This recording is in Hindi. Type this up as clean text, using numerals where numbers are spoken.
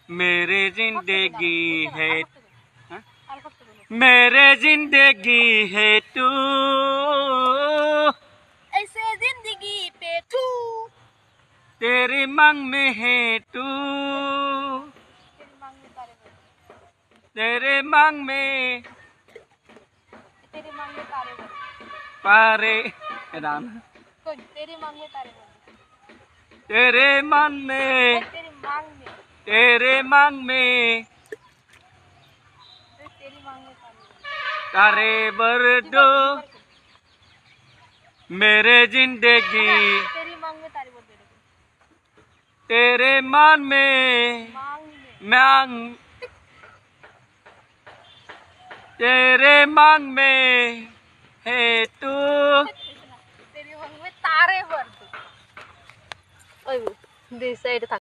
मेरे जिंदगी है मेरे जिंदगी है तू ऐसे जिंदगी पे तू तेरी मांग में है तू तेरे मांग में पारे राम तेरी मांग में तारे तेरे मांग में तेरे मांग में तारे भर दो मेरे जिंदगी तेरी मांग में तारे भर दो तेरे मान में मांग तेरे मांग में है तू तेरी मांग में तारे भर दो। ओए दिस साइड